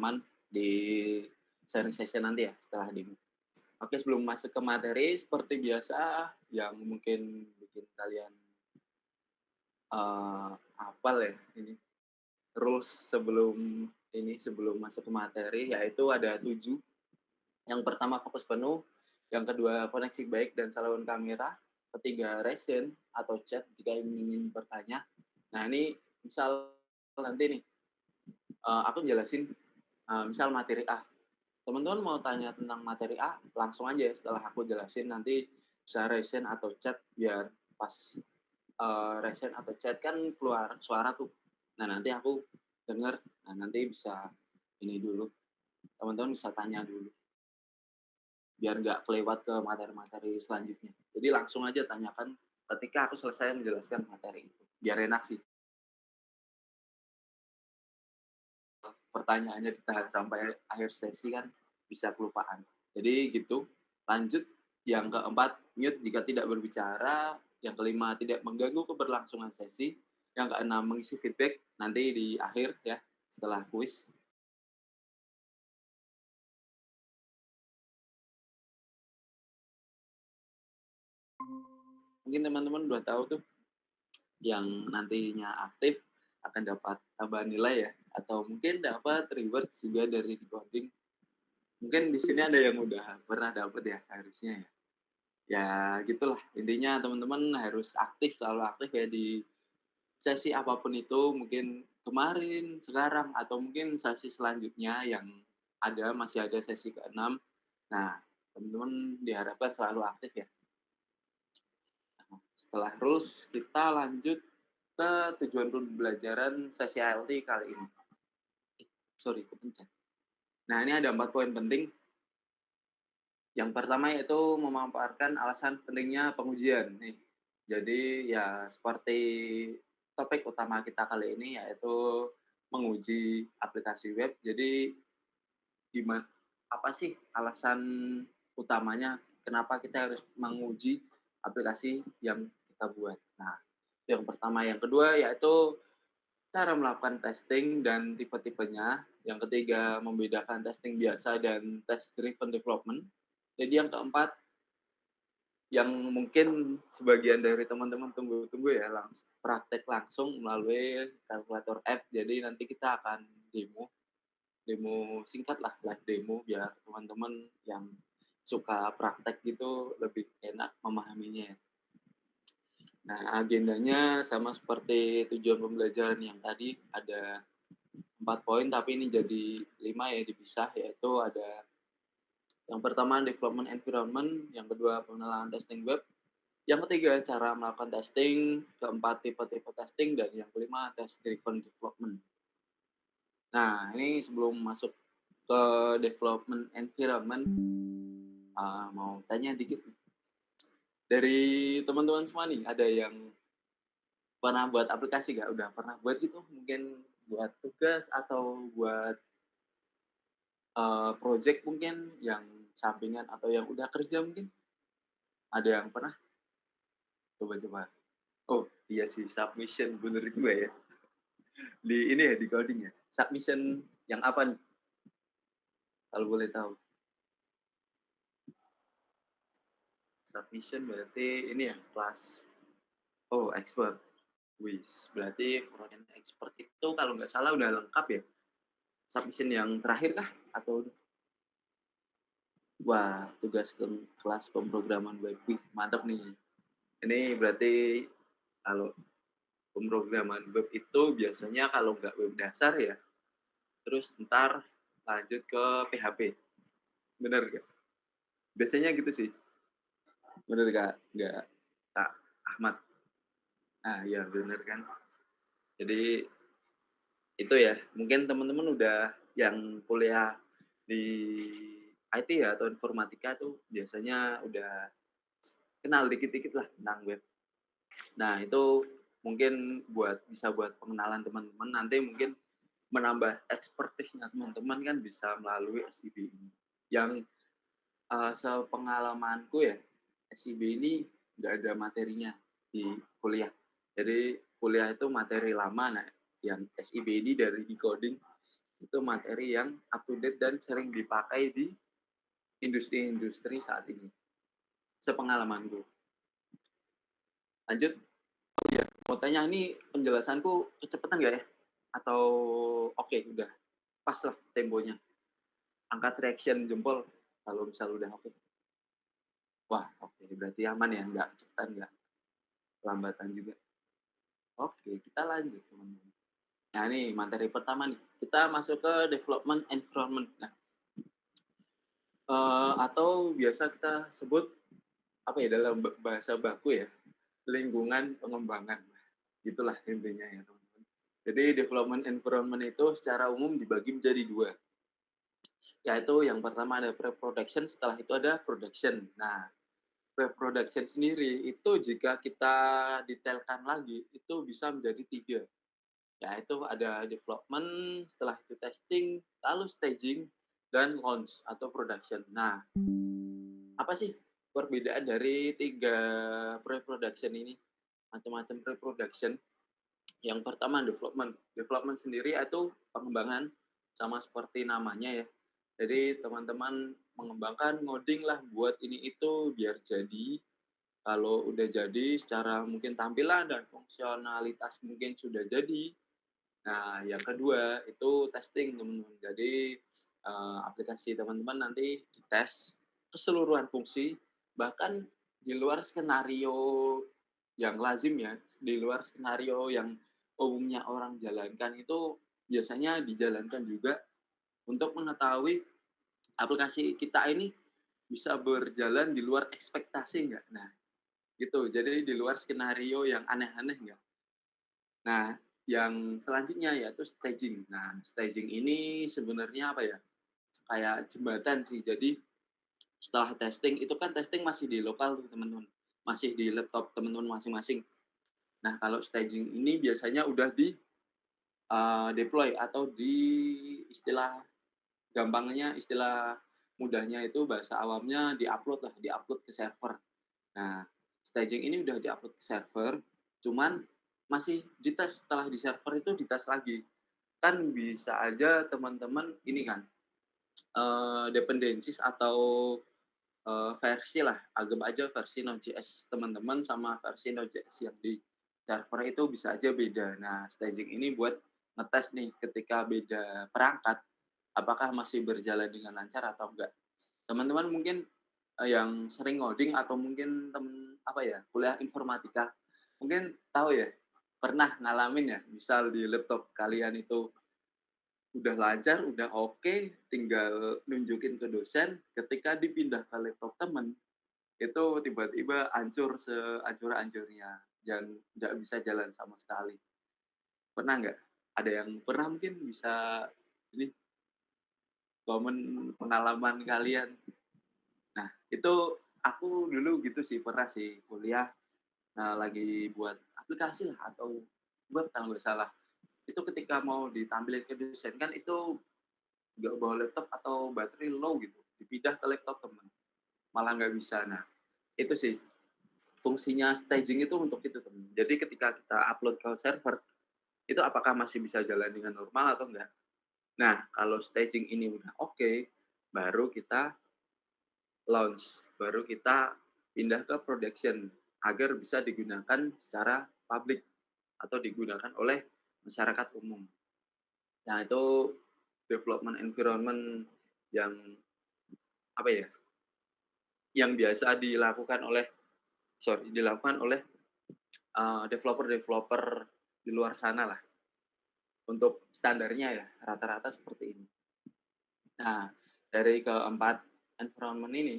pengalaman di sharing session nanti ya setelah demo. Oke, sebelum masuk ke materi seperti biasa yang mungkin bikin kalian, hafal ya ini, rules sebelum masuk ke materi yaitu ada 7. Yang pertama fokus penuh, yang kedua koneksi baik dan saluran kamera, ketiga resen atau chat jika ingin bertanya. Nah ini misal nanti nih, aku jelasin, misal materi A, teman-teman mau tanya tentang materi A, langsung aja setelah aku jelasin nanti bisa resen atau chat biar pas, resen atau chat kan keluar suara tuh. Nah nanti aku denger, nah nanti bisa ini dulu, teman-teman bisa tanya dulu. Biar nggak kelewat ke materi-materi selanjutnya. Jadi langsung aja tanyakan ketika aku selesai menjelaskan materi itu, biar enak sih, pertanyaannya ditahan sampai akhir sesi kan bisa kelupaan. Jadi gitu, lanjut yang keempat, mute jika tidak berbicara, yang kelima tidak mengganggu keberlangsungan sesi, yang keenam mengisi feedback nanti di akhir ya, setelah kuis. Mungkin teman-teman udah tahu tuh yang nantinya aktif akan dapat tambahan nilai ya, atau mungkin dapat rewards juga dari decoding. Mungkin di sini ada yang udah pernah dapat ya harusnya ya. Ya gitulah, intinya teman-teman harus aktif, selalu aktif ya di sesi apapun itu, mungkin kemarin, sekarang, atau mungkin sesi selanjutnya yang masih ada sesi keenam. Nah, teman-teman diharapkan selalu aktif ya. Setelah rules, kita lanjut ke tujuan pembelajaran sesi ALT kali ini. Sorry, kepencet. Nah, ini ada 4 poin penting. Yang pertama yaitu memaparkan alasan pentingnya pengujian nih. Jadi ya seperti topik utama kita kali ini yaitu menguji aplikasi web. Jadi apa sih alasan utamanya kenapa kita harus menguji aplikasi yang kita buat. Nah, yang pertama. Yang kedua yaitu cara melakukan testing dan tipe-tipenya. Yang ketiga, membedakan testing biasa dan test driven development. Jadi yang keempat, yang mungkin sebagian dari teman-teman tunggu-tunggu ya, praktek langsung melalui kalkulator app. Jadi nanti kita akan demo, demo singkat lah, live demo biar teman-teman yang suka praktek gitu lebih enak memahaminya ya. Nah, agendanya sama seperti tujuan pembelajaran yang tadi, ada 4 poin, tapi ini jadi 5 ya, dipisah, yaitu ada yang pertama development environment, yang kedua pengenalan testing web, yang ketiga cara melakukan testing, keempat tipe-tipe testing, dan yang kelima test driven development. Nah, ini sebelum masuk ke development environment, mau tanya dikit nih. Dari teman-teman semua nih, ada yang pernah buat aplikasi nggak? Udah pernah buat gitu? Mungkin buat tugas atau buat, project mungkin yang sampingan atau yang udah kerja mungkin? Ada yang pernah? Coba-coba. Oh, iya sih submission, bener juga ya. Di ini ya, di coding ya? Submission yang apa nih, kalau boleh tahu? Submission berarti ini ya, kelas oh expert. Wis, berarti front-end expert itu kalau nggak salah udah lengkap ya? Submission yang terakhir kah? Atau wah, tugas kelas pemrograman web, wih mantap nih. Ini berarti kalau pemrograman web itu biasanya kalau nggak web dasar ya, terus ntar lanjut ke PHP, bener nggak? Biasanya gitu sih, bener nggak Kak Ahmad? Ah iya bener kan. Jadi itu ya, mungkin teman-teman udah yang kuliah di IT ya atau informatika tuh biasanya udah kenal dikit-dikit lah tentang web. Nah itu mungkin bisa buat pengenalan teman-teman, nanti mungkin menambah expertise-nya teman-teman kan bisa melalui SIB ini. Yang, sepengalamanku ya, SIB ini nggak ada materinya di kuliah. Jadi kuliah itu materi lama, nah yang SIB ini dari decoding Itu materi yang up to date dan sering dipakai di industri-industri saat ini, sepengalamanku. Lanjut, mau tanya ini penjelasanku kecepatan nggak ya? Atau oke udah pas lah temponya? Angkat reaction jempol kalau misal udah oke. Wah oke berarti aman ya, nggak kecepatan, nggak kelambatan juga. Oke kita lanjut teman-teman. Nah ini materi pertama nih, kita masuk ke development environment. Nah, atau biasa kita sebut apa ya dalam bahasa baku ya, lingkungan pengembangan. Gitulah intinya ya teman-teman. Jadi development environment itu secara umum dibagi menjadi dua, yaitu yang pertama ada pre-production, setelah itu ada production. Nah, pre-production sendiri itu jika kita detailkan lagi, itu bisa menjadi tiga, yaitu ada development, setelah itu testing, lalu staging, dan launch atau production. Nah, apa sih perbedaan dari tiga pre-production ini? Macam-macam pre-production. Yang pertama development. Development sendiri itu pengembangan, sama seperti namanya ya. Jadi teman-teman mengembangkan, ngoding lah buat ini itu biar jadi. Kalau udah jadi secara mungkin tampilan dan fungsionalitas mungkin sudah jadi. Nah, yang kedua itu testing teman-teman. Jadi aplikasi teman-teman nanti dites keseluruhan fungsi, bahkan di luar skenario yang lazim ya, di luar skenario yang umumnya orang jalankan itu biasanya dijalankan juga untuk mengetahui aplikasi kita ini bisa berjalan di luar ekspektasi nggak. Nah, gitu. Jadi di luar skenario yang aneh-aneh nggak. Nah, yang selanjutnya yaitu staging. Nah, staging ini sebenarnya apa ya, kayak jembatan sih. Jadi setelah testing, itu kan testing masih di lokal tuh teman-teman, masih di laptop teman-teman masing-masing. Nah, kalau staging ini biasanya udah di, deploy atau di istilah gampangnya, istilah mudahnya itu bahasa awamnya di-upload lah, di-upload ke server. Nah, staging ini udah di-upload ke server, cuman masih dites, setelah di server itu dites lagi. Kan bisa aja teman-teman ini kan, dependencies atau, versi lah, anggap aja versi Node.js teman-teman sama versi Node.js yang di server itu bisa aja beda. Nah, staging ini buat ngetes nih ketika beda perangkat, apakah masih berjalan dengan lancar atau enggak. Teman-teman mungkin, yang sering ngoding atau mungkin apa ya, kuliah informatika, mungkin tahu ya, pernah ngalamin ya, misal di laptop kalian itu udah lancar, udah oke, tinggal nunjukin ke dosen, ketika dipindah ke laptop temen, itu tiba-tiba hancur sehancur-hancurnya dan nggak bisa jalan sama sekali. Pernah nggak? Ada yang pernah mungkin bisa ini, komen pengalaman kalian? Nah, itu aku dulu gitu sih, pernah sih kuliah, lagi buat aplikasi lah atau web kalau nggak salah. Itu ketika mau ditampilin ke dosen kan itu nggak bawa laptop atau baterai low gitu, dipindah ke laptop temen, malah nggak bisa. Nah, itu sih fungsinya staging itu untuk itu temen. Jadi ketika kita upload ke server, itu apakah masih bisa jalan dengan normal atau enggak. Nah, kalau staging ini udah oke, baru kita launch, baru kita pindah ke production agar bisa digunakan secara publik atau digunakan oleh masyarakat umum. Nah, itu development environment yang apa ya, yang biasa dilakukan oleh developer-developer di luar sana lah. Untuk standarnya ya rata-rata seperti ini. Nah, dari keempat environment ini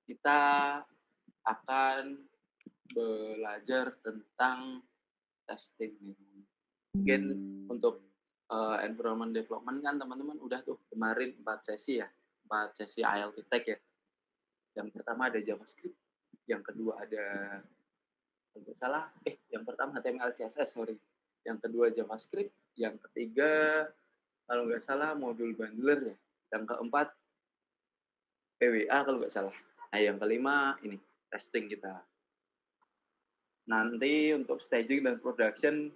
kita akan belajar tentang testing nih. Mungkin untuk, environment development kan teman-teman udah tuh kemarin 4 sesi ya, 4 sesi ILT Tech ya. Yang pertama ada JavaScript, yang kedua ada kalau nggak salah yang pertama HTML, CSS, sorry. Yang kedua JavaScript, yang ketiga kalau nggak salah modul bundler ya, yang keempat PWA kalau nggak salah. Nah, yang kelima ini testing kita. Nanti untuk staging dan production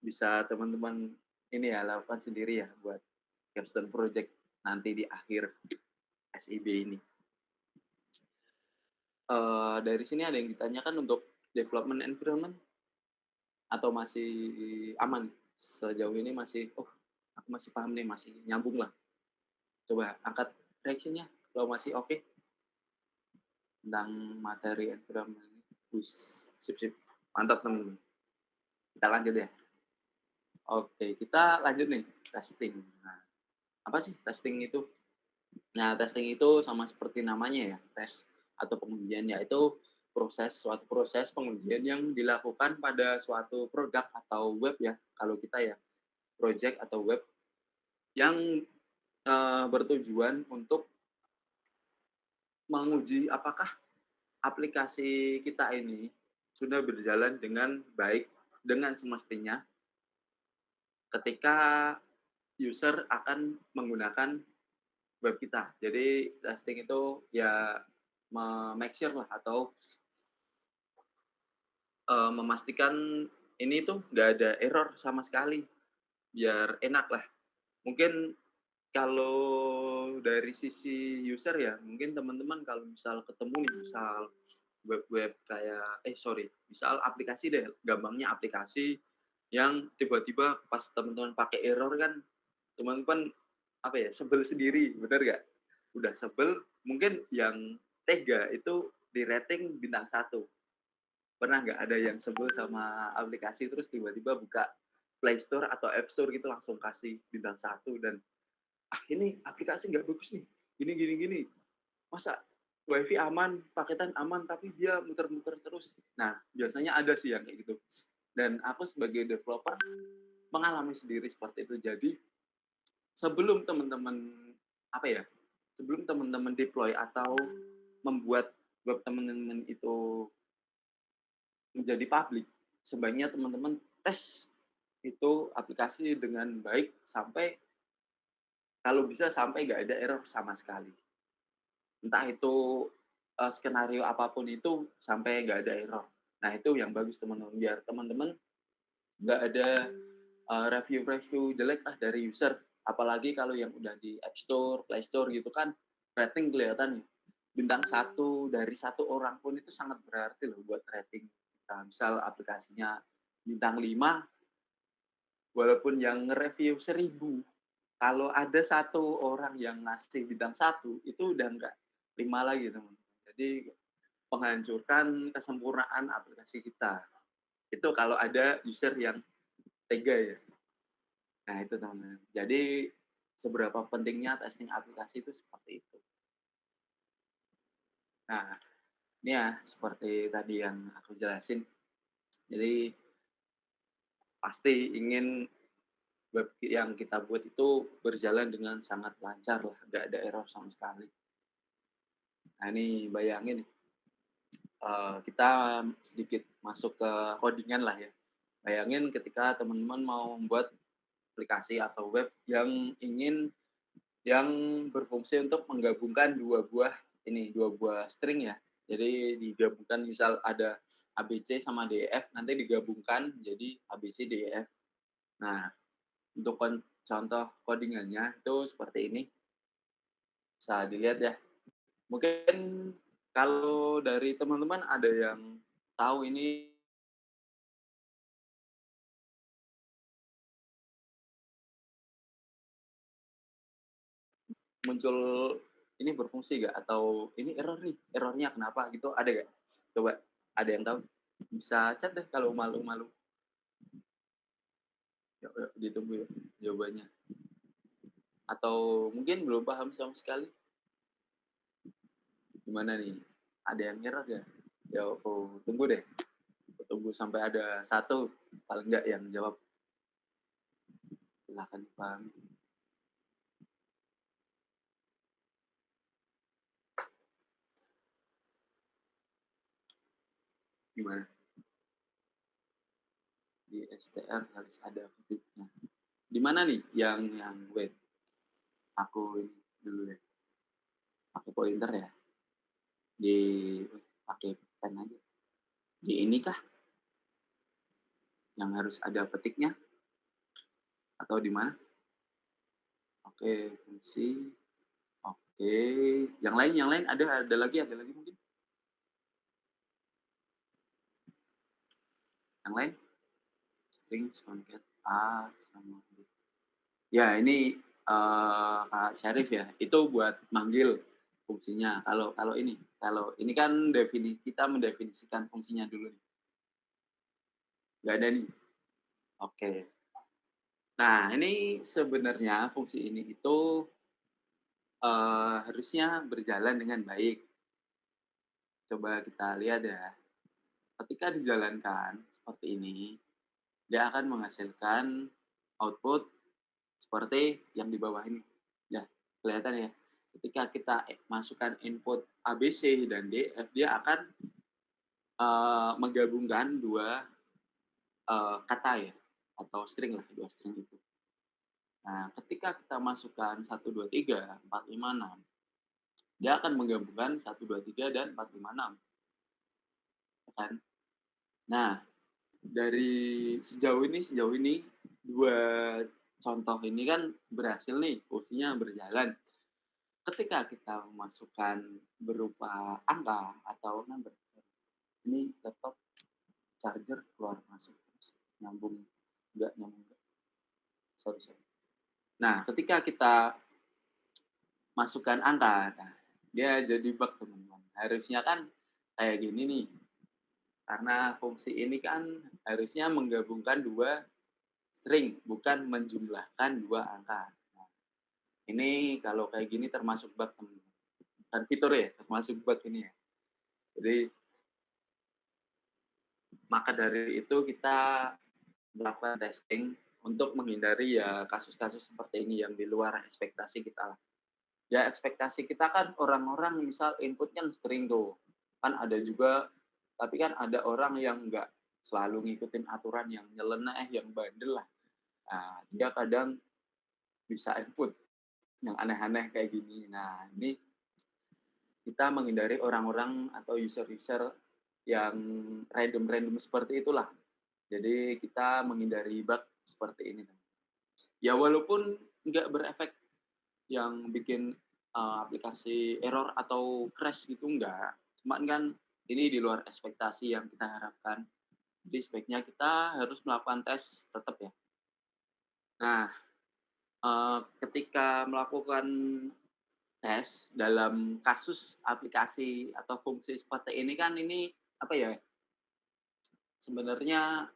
bisa teman-teman ini ya, lakukan sendiri ya buat capstone project nanti di akhir SIB ini. Dari sini ada yang ditanyakan untuk development environment atau masih aman? Sejauh ini masih, "Oh, aku masih paham nih, masih nyambung lah." Coba angkat reaksinya kalau masih oke tentang materi environment ini. Wis, sip sip, mantap temen. Kita lanjut ya. Oke, kita lanjut nih, testing. Nah, apa sih testing itu? Nah, testing itu sama seperti namanya ya, tes atau pengujian, yaitu suatu proses pengujian yang dilakukan pada suatu produk atau web ya, kalau kita ya, project atau web yang, bertujuan untuk menguji apakah aplikasi kita ini sudah berjalan dengan baik, dengan semestinya ketika user akan menggunakan web kita. Jadi testing itu ya make sure lah atau, memastikan ini tuh nggak ada error sama sekali, biar enak lah. Mungkin kalau dari sisi user ya, mungkin teman-teman kalau misal ketemu nih, misal web-web kayak misal aplikasi deh, gampangnya aplikasi yang tiba-tiba pas teman-teman pakai error kan, teman-teman, apa ya, sebel sendiri, bener nggak? Udah sebel, mungkin yang tega itu di-rating bintang 1. Pernah nggak ada yang sebel sama aplikasi terus tiba-tiba buka Play Store atau App Store gitu langsung kasih bintang 1 dan, "Ah, ini aplikasi nggak bagus nih, gini gini gini. Masa WiFi aman, paketan aman, tapi dia muter-muter terus." Nah, biasanya ada sih yang kayak gitu. Dan aku sebagai developer mengalami sendiri seperti itu. Jadi, sebelum teman-teman, apa ya, sebelum teman-teman deploy atau membuat web teman-teman itu menjadi publik, sebaiknya teman-teman tes itu aplikasi dengan baik sampai kalau bisa sampai nggak ada error sama sekali. Entah itu, skenario apapun itu sampai nggak ada error. Nah itu yang bagus teman-teman, biar teman-teman nggak ada, review-review jelek lah dari user. Apalagi kalau yang udah di App Store, Play Store gitu kan rating kelihatan nih, bintang 1 dari 1 orang pun itu sangat berarti loh buat rating kita. Misal aplikasinya bintang 5, walaupun yang nge-review 1000, kalau ada 1 orang yang ngasih bintang 1, itu udah nggak 5 lagi, teman. Jadi menghancurkan kesempurnaan aplikasi kita. Itu kalau ada user yang tega ya. Nah itu, teman. Jadi seberapa pentingnya testing aplikasi itu seperti itu. Nah, ini ya seperti tadi yang aku jelasin. Jadi pasti ingin web yang kita buat itu berjalan dengan sangat lancar lah, nggak ada error sama sekali. Nah ini bayangin nih, kita sedikit masuk ke codingan lah ya. Bayangin ketika teman-teman mau membuat aplikasi atau web yang berfungsi untuk menggabungkan 2 buah string ya. Jadi digabungkan misal ada ABC sama DEF, nanti digabungkan jadi ABC, DEF. Nah, untuk contoh codingannya itu seperti ini, bisa dilihat ya. Mungkin kalau dari teman-teman ada yang tahu ini muncul ini berfungsi nggak? Atau ini error nih, errornya kenapa gitu, ada nggak? Coba ada yang tahu? Bisa chat deh kalau malu-malu. Yuk yuk ditunggu ya jawabannya. Atau mungkin belum paham sama sekali? Gimana nih? Ada yang error nggak? Ya aku tunggu deh, aku tunggu sampai ada 1 paling nggak yang jawab. Silahkan dipahami. Gimana? Di STR harus ada titiknya. Di mana nih yang wait, aku ini dulu deh, pakai pointer ya? Di pakai pen aja. Di ini kah yang harus ada petiknya? atau di mana? Oke, fungsi, oke. Yang lain ada lagi mungkin? Yang lain? String, concat, A, sama B. Ya ini, Kak Syarif ya, itu buat manggil fungsinya. Kalau ini kan kita mendefinisikan fungsinya dulu nih, nggak ada nih? Oke. Nah, ini sebenarnya fungsi ini itu, harusnya berjalan dengan baik. Coba kita lihat ya, ketika dijalankan seperti ini, dia akan menghasilkan output seperti yang di bawah ini. Ya, kelihatan ya? Ketika kita masukkan input A, B, C, dan D, F, dia akan, menggabungkan 2 kata ya, atau string lah, 2 string itu. Nah, ketika kita masukkan 1, 2, 3, 4, 5, 6, dia akan menggabungkan 1, 2, 3, dan 4, 5, 6, ya kan? Nah, sejauh ini 2 contoh ini kan berhasil nih, fungsinya berjalan. Ketika kita memasukkan berupa angka atau number, ini laptop charger keluar masuk terus, nyambung nyambung, sorry sorry. Nah, ketika kita masukkan angka, nah dia jadi bug teman-teman. Harusnya kan kayak gini nih, karena fungsi ini kan harusnya menggabungkan 2 string, bukan menjumlahkan 2 angka. Nah, ini kalau kayak gini termasuk bug teman-teman, bukan fitur ya, termasuk bug ini ya. Jadi, maka dari itu kita melakukan testing untuk menghindari ya kasus-kasus seperti ini yang di luar ekspektasi kita lah. Ya ekspektasi kita kan orang-orang misal inputnya string tuh, kan ada juga, tapi kan ada orang yang nggak selalu ngikutin aturan, yang nyeleneh, yang bandel lah. Nah, dia kadang bisa input yang aneh-aneh kayak gini. Nah, ini kita menghindari orang-orang atau user-user yang random-random seperti itulah. Jadi kita menghindari bug seperti ini. Ya walaupun nggak berefek yang bikin, aplikasi error atau crash gitu enggak, cuman kan ini di luar ekspektasi yang kita harapkan. Jadi sebaiknya kita harus melakukan tes tetap ya. Nah, ketika melakukan tes dalam kasus aplikasi atau fungsi seperti ini kan ini, apa ya, sebenarnya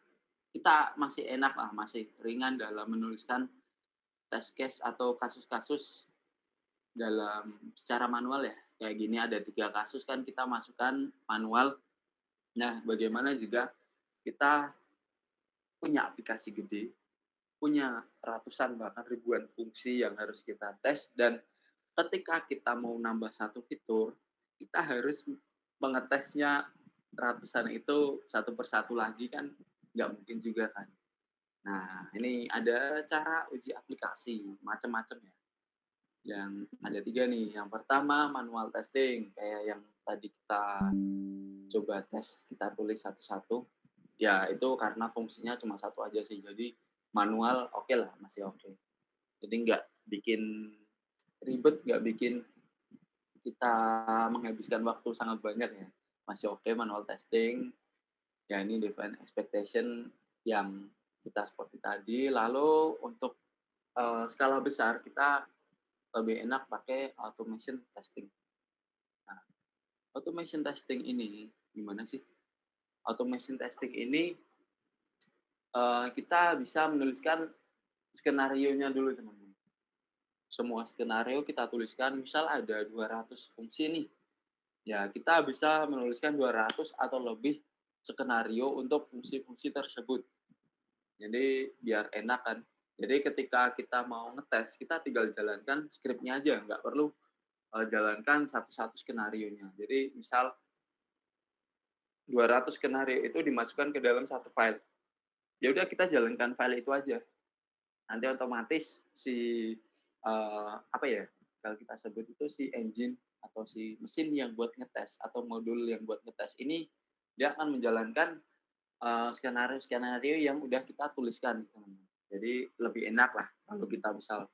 kita masih enak lah, masih ringan dalam menuliskan test case atau kasus-kasus dalam secara manual ya. Kayak gini ada 3 kasus kan kita masukkan manual. Nah, bagaimana jika kita punya aplikasi gede, punya ratusan bahkan ribuan fungsi yang harus kita tes, dan ketika kita mau nambah satu fitur, kita harus mengetesnya ratusan itu satu persatu lagi kan nggak mungkin juga kan. Nah, ini ada cara uji aplikasi macam-macam ya. Yang ada 3 nih, yang pertama manual testing, kayak yang tadi kita coba tes, kita tulis satu-satu, ya itu karena fungsinya cuma satu aja sih, jadi manual oke lah, masih oke. Jadi nggak bikin ribet, nggak bikin kita menghabiskan waktu sangat banyak ya, masih oke manual testing. Ya ini define expectation yang kita seperti tadi, lalu untuk, skala besar kita lebih enak pakai automation testing. Nah, automation testing ini gimana sih? Automation testing ini, kita bisa menuliskan skenarionya dulu teman-teman. Semua skenario kita tuliskan, misal ada 200 fungsi nih, ya kita bisa menuliskan 200 atau lebih skenario untuk fungsi-fungsi tersebut. Jadi biar enak kan. Jadi ketika kita mau ngetes, kita tinggal jalankan skripnya aja, nggak perlu, jalankan satu-satu skenarionya. Jadi misal 200 skenario itu dimasukkan ke dalam satu file. Ya udah kita jalankan file itu aja. Nanti otomatis si, apa ya, kalau kita sebut itu si engine atau si mesin yang buat ngetes atau modul yang buat ngetes ini, dia akan menjalankan, skenario-skenario yang udah kita tuliskan, teman-teman. Jadi lebih enak lah kalau kita misal,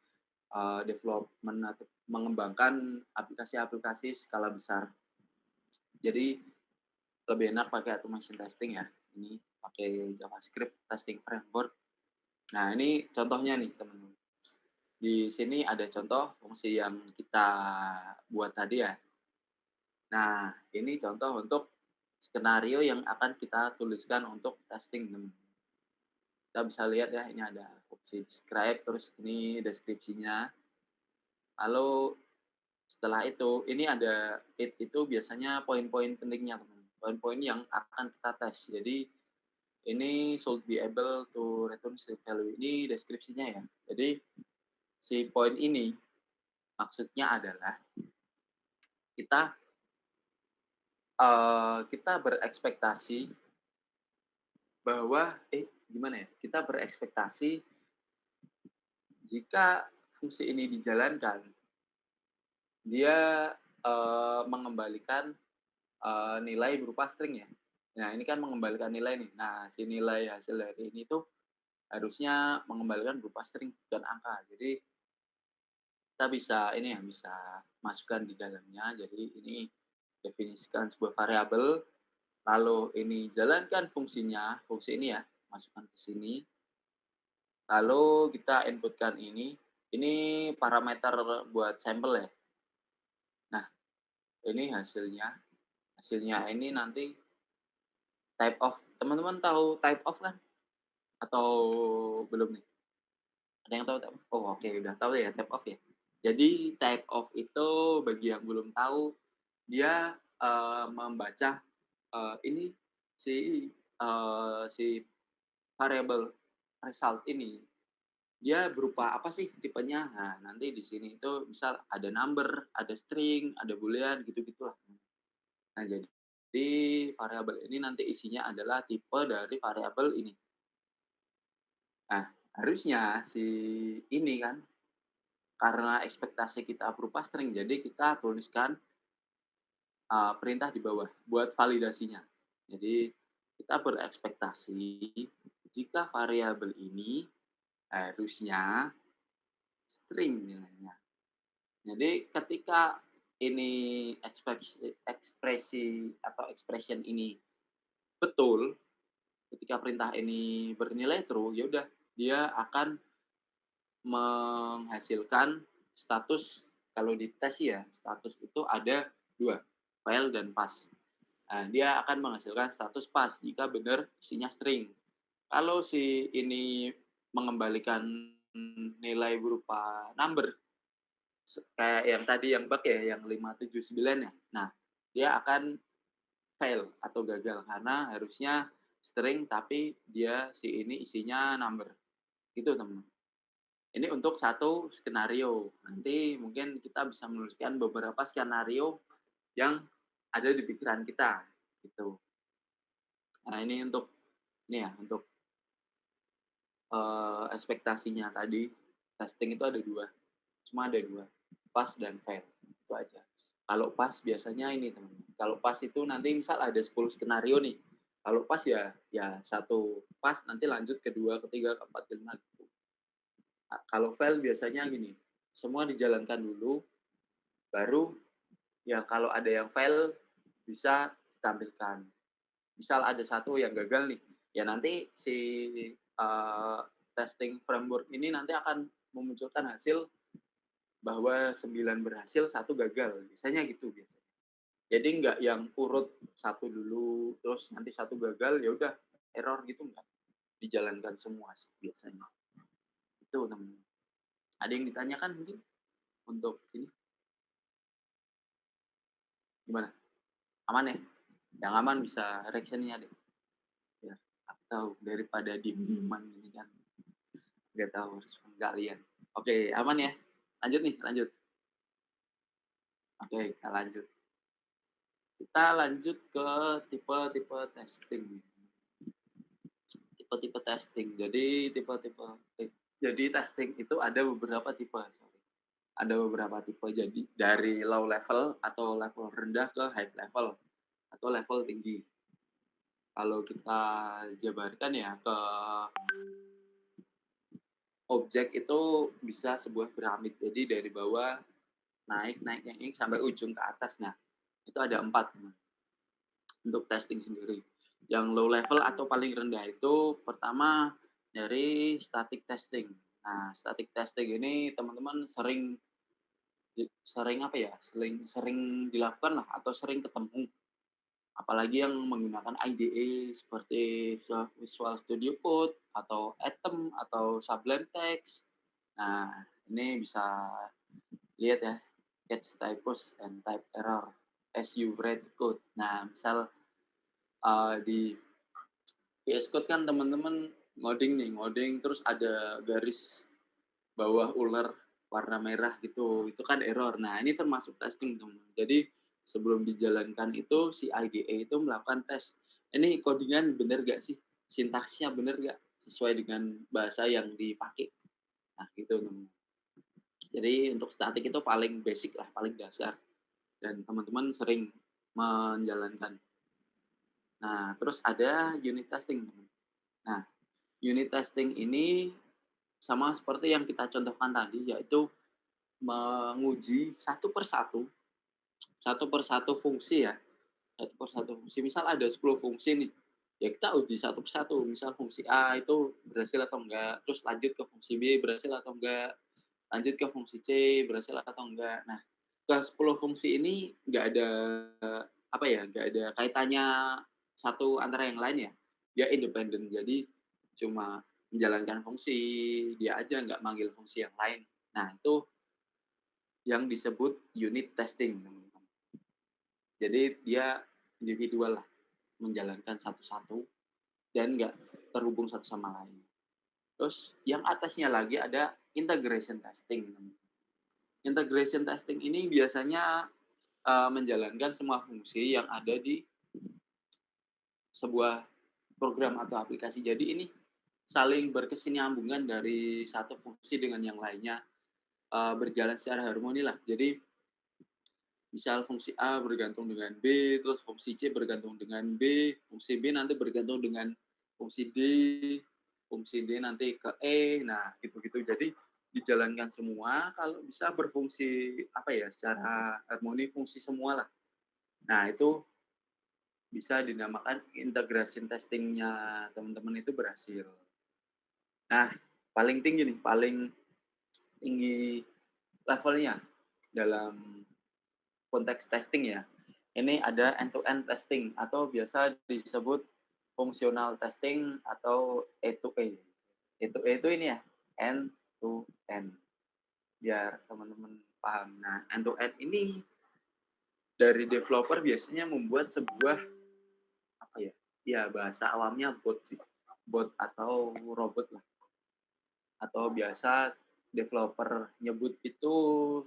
development atau mengembangkan aplikasi-aplikasi skala besar. Jadi lebih enak pakai automation testing ya, ini pakai JavaScript testing framework. Nah, ini contohnya nih, teman-teman. Di sini ada contoh fungsi yang kita buat tadi ya. Nah, ini contoh untuk skenario yang akan kita tuliskan untuk testing, teman. Kita bisa lihat ya, ini ada opsi describe, terus ini deskripsinya. Lalu setelah itu, ini ada itu biasanya poin-poin pentingnya, teman. Poin-poin yang akan kita tes. Jadi ini should be able to return state value. Ini deskripsinya ya. Jadi si poin ini maksudnya adalah kita kita berekspektasi bahwa gimana ya? Kita berekspektasi jika fungsi ini dijalankan, dia mengembalikan nilai berupa string ya. Nah, ini kan mengembalikan nilai nih. Nah, si nilai hasil dari ini tuh harusnya mengembalikan berupa string bukan angka. Jadi kita bisa ini ya, bisa masukkan di dalamnya. Jadi ini definisikan sebuah variabel, lalu ini jalankan fungsinya, fungsi ini ya, masukkan ke sini. Lalu kita inputkan ini parameter buat sampel ya. Nah, ini hasilnya. Hasilnya ini nanti type of. Teman-teman tahu type of kan? Atau belum nih? Ada yang tahu type of? Oh, oke, udah tahu ya type of ya. Jadi type of itu bagi yang belum tahu, dia membaca ini si variable result ini dia berupa apa sih tipenya. Nah, nanti di sini itu misal ada number, ada string, ada boolean gitu-gitulah. Nah, jadi variabel ini nanti isinya adalah tipe dari variabel ini. Nah, harusnya si ini kan karena ekspektasi kita berupa string, jadi kita tuliskan perintah di bawah buat validasinya. Jadi kita berekspektasi jika variabel ini harusnya string nilainya. Jadi ketika ini ekspresi atau expression ini betul, ketika perintah ini bernilai true, ya udah dia akan menghasilkan status. Kalau di tes ya, status itu ada 2, fail dan pass. Nah, dia akan menghasilkan status pass jika benar isinya string. Kalau si ini mengembalikan nilai berupa number, kayak yang tadi yang bug ya, yang 579 ya. Nah, dia akan fail atau gagal karena harusnya string tapi dia si ini isinya number. Gitu, teman. Ini untuk satu skenario. Nanti mungkin kita bisa menuliskan beberapa skenario yang ada di pikiran kita, gitu. Nah, ini untuk ini ya, untuk ekspektasinya tadi, testing itu ada 2, cuma ada 2, pass dan fail, itu aja. Kalau pas biasanya ini, teman-teman, kalau pas itu nanti misal ada 10 skenario nih, kalau pas ya ya 1 pas, nanti lanjut ke 2, ke 3, ke 4, ke 5, gitu. Kalau fail biasanya gini, semua dijalankan dulu, baru ya kalau ada yang fail bisa ditampilkan. Misal ada satu yang gagal nih, ya nanti si testing framework ini nanti akan memunculkan hasil bahwa 9 berhasil, 1 gagal. Biasanya gitu biasanya. Jadi nggak yang urut satu dulu, terus nanti 1 gagal, ya udah error gitu nggak. Dijalankan semua sih biasanya. Itu teman. Ada yang ditanyakan mungkin untuk ini? Gimana? Aman ya? Yang aman bisa reaction-nya deh. Ya, aku tahu daripada diem-dieman ini kan. Nggak tahu respon kalian. Oke, aman ya? Lanjut nih, lanjut. Oke, kita lanjut. Kita lanjut ke tipe-tipe testing. Tipe-tipe testing. Jadi testing itu ada beberapa tipe, sorry. Ada beberapa tipe. Jadi dari low level atau level rendah ke high level atau level tinggi. Kalau kita jabarkan ya ke objek itu bisa sebuah piramid. Jadi dari bawah naik naik naik naik sampai ujung ke atas. Nah, itu ada 4 untuk testing sendiri. Yang low level atau paling rendah itu pertama dari static testing. Nah, static testing ini teman-teman sering apa ya, sering sering dilakukan lah atau sering ketemu. Apalagi yang menggunakan IDE seperti Visual Studio Code atau Atom atau Sublime Text. Nah, ini bisa lihat ya, catch typos and type error as you read code. Nah, misal di VS Code kan teman-teman ngoding terus ada garis bawah ular warna merah gitu, itu kan error. Nah, ini termasuk testing, teman. Jadi sebelum dijalankan itu si IDE itu melakukan tes. Ini codingan bener gak sih? Sintaksnya bener gak? Sesuai dengan bahasa yang dipakai. Nah, gitu, teman. Jadi untuk statik itu paling basic lah, paling dasar. Dan teman-teman sering menjalankan. Nah, terus ada unit testing. Nah, unit testing ini sama seperti yang kita contohkan tadi, yaitu menguji satu per satu fungsi ya, satu per satu fungsi. Misal ada 10 fungsi nih, ya kita uji satu per satu. Misal fungsi A itu berhasil atau enggak, terus lanjut ke fungsi B berhasil atau enggak, lanjut ke fungsi C berhasil atau enggak. Nah, ke 10 fungsi ini nggak ada apa ya, nggak ada kaitannya satu antara yang lain ya. Dia independen, jadi cuma menjalankan fungsi dia aja, nggak manggil fungsi yang lain. Nah, itu yang disebut unit testing, teman-teman. Jadi dia individual lah, menjalankan satu-satu dan nggak terhubung satu sama lain. Terus yang atasnya lagi ada integration testing. Integration testing ini biasanya menjalankan semua fungsi yang ada di sebuah program atau aplikasi. Jadi ini saling berkesinambungan dari satu fungsi dengan yang lainnya, berjalan secara harmoni lah. Jadi misal fungsi A bergantung dengan B, terus fungsi C bergantung dengan B, fungsi B nanti bergantung dengan fungsi D, fungsi D nanti ke E, nah gitu-gitu. Jadi dijalankan semua kalau bisa berfungsi apa ya, secara harmoni fungsi semua lah. Nah itu bisa dinamakan integration testing-nya teman-teman itu berhasil. Nah paling tinggi nih, paling tinggi levelnya dalam konteks testing ya. Ini ada end-to-end testing atau biasa disebut fungsional testing atau E2E. E2E itu ini ya, end to end. Biar teman-teman paham. Nah, end to end ini dari developer biasanya membuat sebuah apa ya? Ya bahasa awamnya bot sih. Bot atau robot lah. Atau biasa developer nyebut itu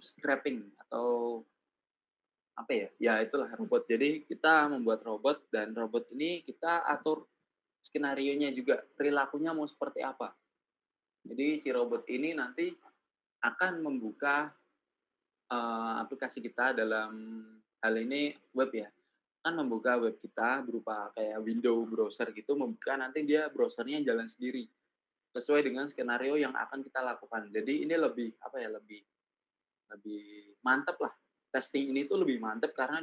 scrapping atau apa ya, ya itulah robot. Jadi kita membuat robot dan robot ini kita atur skenarionya juga, perilakunya mau seperti apa. Jadi si robot ini nanti akan membuka, aplikasi kita dalam hal ini web ya, akan membuka web kita berupa kayak window browser gitu, membuka nanti dia browsernya jalan sendiri, sesuai dengan skenario yang akan kita lakukan. Jadi ini lebih, apa ya, lebih lebih mantap lah, testing ini tuh lebih mantap karena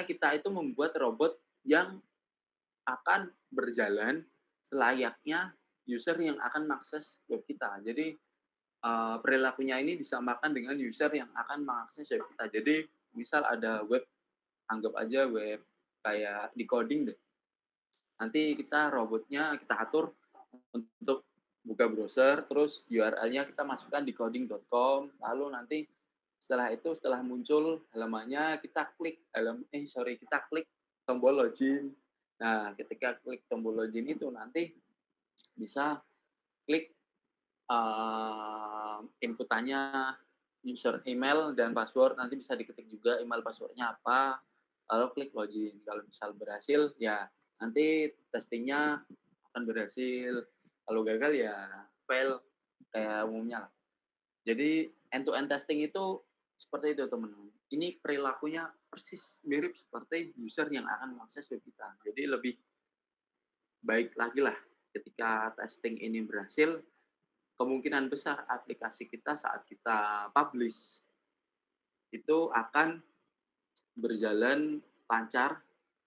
kita itu membuat robot yang akan berjalan selayaknya user yang akan mengakses web kita. Jadi, perilakunya ini disamakan dengan user yang akan mengakses web kita. Jadi, misal ada web, anggap aja web kayak decoding deh. Nanti kita robotnya kita atur untuk buka browser, terus URL-nya kita masukkan decoding.com, lalu nanti setelah muncul halamannya kita klik tombol login. Nah, ketika klik tombol login itu nanti bisa klik inputannya user email dan password, nanti bisa diketik juga email passwordnya apa, lalu klik login. Kalau misal berhasil, ya nanti testingnya akan berhasil. Kalau gagal ya fail kayak umumnya lah. Jadi end to end testing itu seperti itu teman-teman. Ini perilakunya persis mirip seperti user yang akan mengakses web kita. Jadi lebih baik lagi lah ketika testing ini berhasil, kemungkinan besar aplikasi kita saat kita publish itu akan berjalan lancar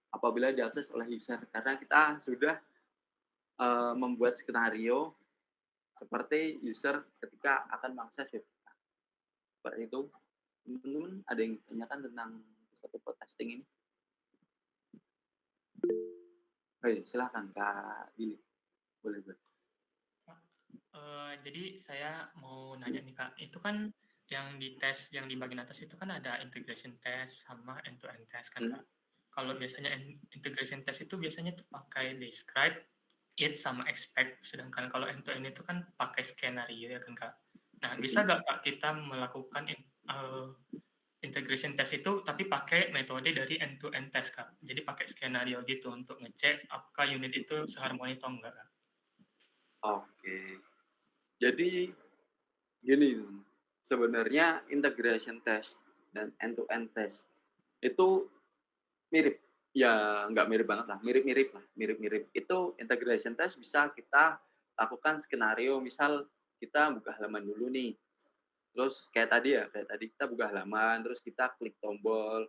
apabila diakses oleh user, karena kita sudah, membuat skenario seperti user ketika akan mengakses web kita, seperti itu. Teman-teman ada yang ditanyakan tentang tipe-tipe testing ini? Silahkan Kak Billy, boleh boleh. Jadi saya mau nanya nih Kak, itu kan yang di tes yang di bagian atas itu kan ada integration test sama end to end test kan Mhm, Kak. Kalau biasanya integration test itu biasanya tuh pakai describe, it, sama expect, sedangkan kalau end to end itu kan pakai skenario ya kan Kak. Nah, bisa mhm. nggak Kak kita melakukan integration test itu tapi pakai metode dari end to end test Kak? Jadi pakai skenario gitu untuk ngecek apakah unit itu seharmoni atau enggak Kak? Oke. Jadi gini, sebenarnya integration test dan end to end test itu mirip. Ya nggak mirip banget lah, mirip-mirip lah, mirip-mirip. Itu integration test bisa kita lakukan skenario, misal kita buka halaman dulu nih, terus kayak tadi ya, kayak tadi kita buka halaman, terus kita klik tombol,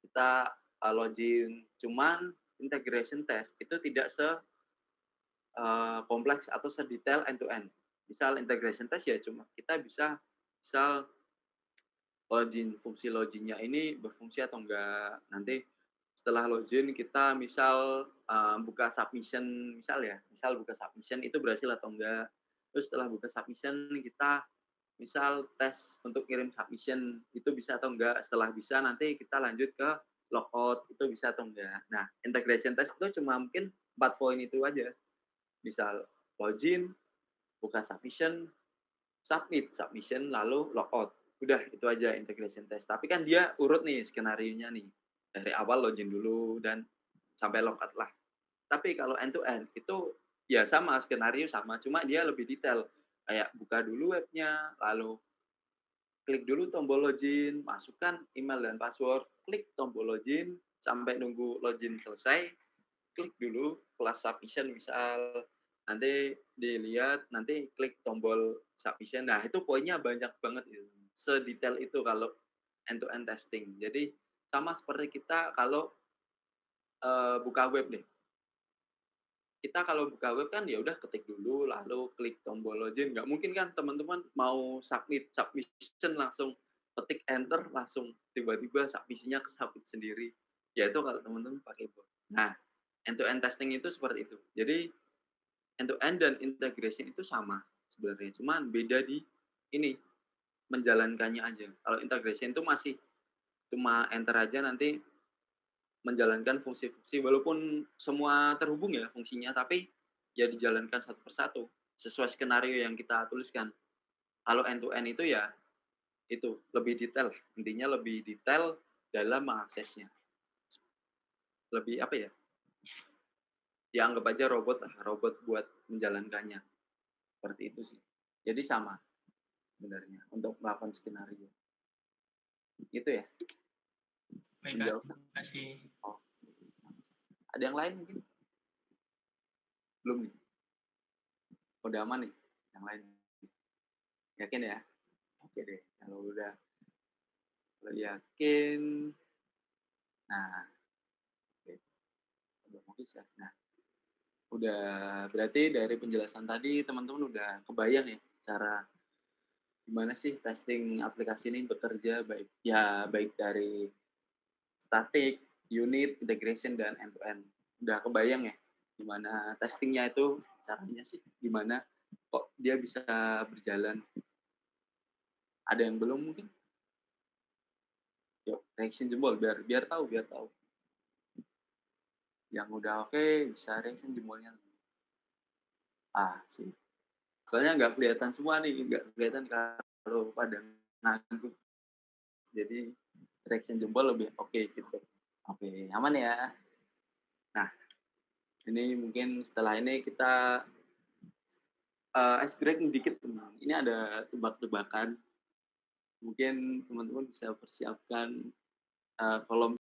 kita, login. Cuman integration test itu tidak kompleks atau sedetail end to end. Misal integration test ya cuma kita bisa misal fungsi login-nya ini berfungsi atau enggak. Nanti setelah login kita misal, buka submission misal buka submission itu berhasil atau enggak. Terus setelah buka submission kita misal tes untuk kirim submission itu bisa atau enggak. Setelah bisa nanti kita lanjut ke logout itu bisa atau enggak. Nah, integration test itu cuma mungkin 4 poin itu aja. Misal login, buka submission, submit submission, lalu logout. Udah itu aja integration test. Tapi kan dia urut nih skenarionya nih. Dari awal login dulu dan sampai logout lah. Tapi kalau end to end itu ya sama skenario sama, cuma dia lebih detail. Kayak buka dulu webnya, lalu klik dulu tombol login, masukkan email dan password, klik tombol login, sampai nunggu login selesai, klik dulu kelas submission misal, nanti dilihat, nanti klik tombol submission. Nah, itu poinnya banyak banget itu, sedetail itu kalau end to end testing. Jadi sama seperti kita kalau, buka web deh. Kita kalau buka web kan ya udah ketik dulu, lalu klik tombol login, nggak mungkin kan teman-teman mau submission langsung ketik enter, langsung tiba-tiba submission-nya ke-submit sendiri. Ya itu kalau teman-teman pakai bot. Nah, end to end testing itu seperti itu. Jadi end to end dan integration itu sama sebenarnya, cuman beda di ini, menjalankannya aja. Kalau integration itu masih cuma enter aja nanti menjalankan fungsi-fungsi walaupun semua terhubung ya fungsinya, tapi ya dijalankan satu persatu, sesuai skenario yang kita tuliskan. Kalau end to end itu ya itu, lebih detail, intinya lebih detail dalam mengaksesnya. Lebih apa ya, ya anggap aja robot lah, robot buat menjalankannya, seperti itu sih. Jadi sama sebenarnya untuk melakukan skenario. Itu ya, Baik Kak, menjawab. terima kasih. Oh, ada yang lain mungkin? Belum nih? Udah aman nih yang lain? Yakin ya? Oke deh, kalau yakin, nah, oke, udah mau bisa. Nah, udah berarti dari penjelasan tadi teman-teman udah kebayang ya cara gimana sih testing aplikasi ini bekerja baik dari static, unit, integration, dan end to end. Udah kebayang ya gimana testingnya itu caranya sih gimana kok dia bisa berjalan? Ada yang belum mungkin? Yuk reaction jempol biar tahu. Yang udah oke bisa reaction jempolnya. Ah, sih. Soalnya nggak kelihatan semua nih, nggak kelihatan kalau pada ngantuk. Jadi reaction jempol lebih oke gitu. Oke, aman ya. Nah, ini mungkin setelah ini kita, ice breaking dikit teman. Ini ada tebak-tebakan, mungkin teman-teman bisa persiapkan, kolom